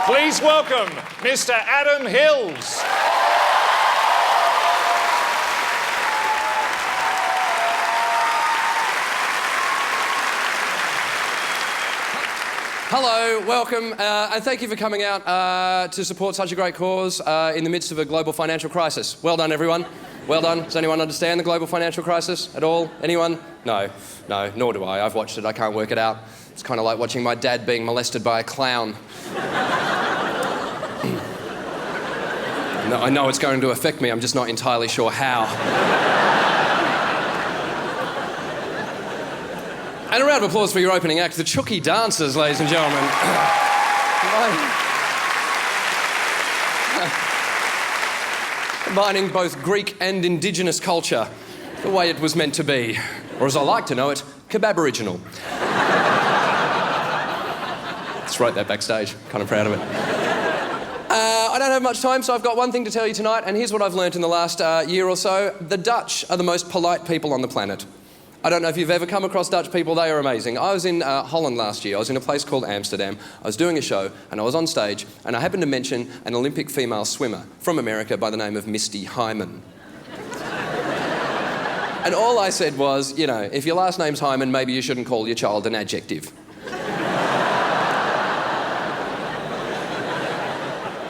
Please welcome Mr. Adam Hills. Hello, welcome, and thank you for coming out to support such a great cause in the midst of a global financial crisis. Well done, everyone. Well done. Does anyone understand the global financial crisis at all? Anyone? No, nor do I. I've watched it. I can't work it out. It's kind of like watching my dad being molested by a clown. No, I know it's going to affect me. I'm just not entirely sure how. And a round of applause for your opening act, the Chooky Dancers, ladies and gentlemen. Combining both Greek and Indigenous culture, the way it was meant to be. Or as I like to know it, kebab-original. Just wrote that backstage, kind of proud of it. I don't have much time, so I've got one thing to tell you tonight, and here's what I've learnt in the last year or so. The Dutch are the most polite people on the planet. I don't know if you've ever come across Dutch people, they are amazing. I was in Holland last year. I was in a place called Amsterdam. I was doing a show and I was on stage and I happened to mention an Olympic female swimmer from America by the name of Misty Hyman. And all I said was, you know, if your last name's Hyman, maybe you shouldn't call your child an adjective.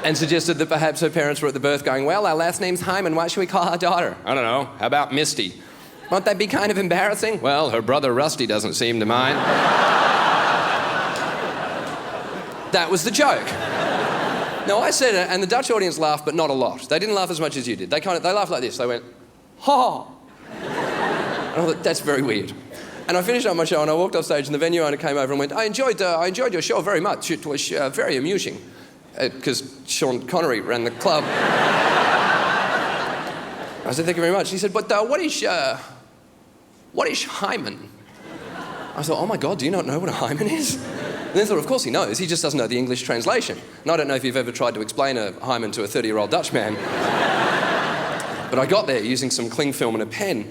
And suggested that perhaps her parents were at the birth going, well, our last name's Hyman, what should we call our daughter? I don't know, how about Misty? Won't that be kind of embarrassing? Well, her brother Rusty doesn't seem to mind. That was the joke. No, I said it, and the Dutch audience laughed, but not a lot. They didn't laugh as much as you did. They laughed like this. They went, ha! And I thought, that's very weird. And I finished up my show, and I walked off stage, and the venue owner came over and went, I enjoyed your show very much. It was very amusing. Because Sean Connery ran the club. I said, thank you very much. He said, but what is hymen? I thought, oh my God, do you not know what a hymen is? And then I thought, of course he knows, he just doesn't know the English translation. And I don't know if you've ever tried to explain a hymen to a 30-year-old Dutch man. But I got there using some cling film and a pen.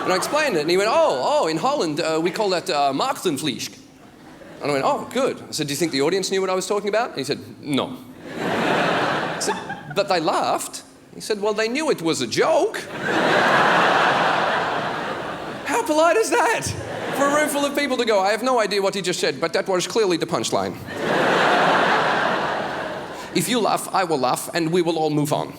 And I explained it, and he went, oh, in Holland, we call that Maagdenvlieg. And I went, oh, good. I said, do you think the audience knew what I was talking about? And he said, no. I said, but they laughed. He said, well, they knew it was a joke. How polite is that? For a room full of people to go, I have no idea what he just said, but that was clearly the punchline. If you laugh, I will laugh, and we will all move on.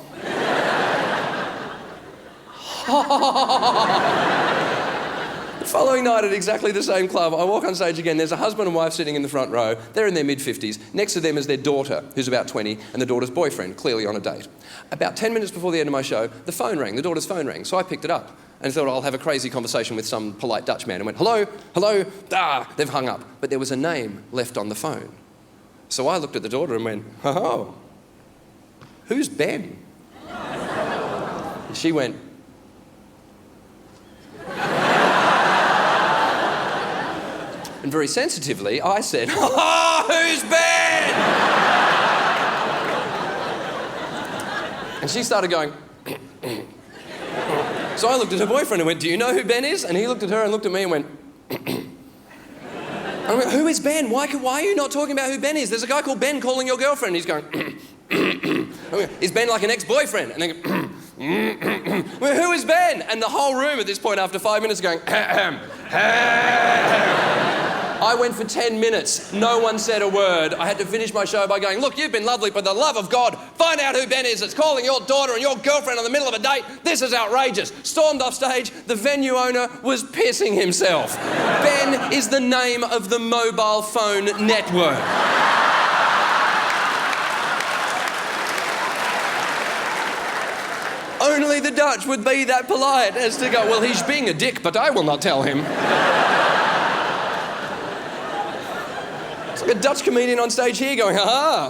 The following night at exactly the same club, I walk on stage again. There's a husband and wife sitting in the front row. They're in their mid-50s. Next to them is their daughter, who's about 20, and the daughter's boyfriend, clearly on a date. About 10 minutes before the end of my show, the phone rang, the daughter's phone rang. So I picked it up and thought I'll have a crazy conversation with some polite Dutch man. And went, hello, they've hung up. But there was a name left on the phone. So I looked at the daughter and went, oh, who's Ben? And she went, and very sensitively, I said, who's Ben? And she started going, So I looked at her boyfriend and went, do you know who Ben is? And he looked at her and looked at me and went, and I went, who is Ben? Why are you not talking about who Ben is? There's a guy called Ben calling your girlfriend. He's going, is Ben like an ex-boyfriend? And then well, who is Ben? And the whole room at this point, after 5 minutes, going, I went for 10 minutes. No one said a word. I had to finish my show by going, look, you've been lovely, but the love of God, find out who Ben is that's calling your daughter and your girlfriend in the middle of a date. This is outrageous. Stormed off stage. The venue owner was pissing himself. Ben is the name of the mobile phone network. Only the Dutch would be that polite as to go, well, he's being a dick, but I will not tell him. It's like a Dutch comedian on stage here going,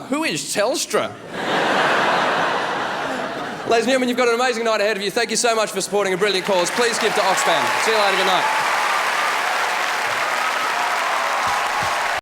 who is Telstra? Ladies and gentlemen, you've got an amazing night ahead of you. Thank you so much for supporting a brilliant cause. Please give to Oxfam. See you later. Good night.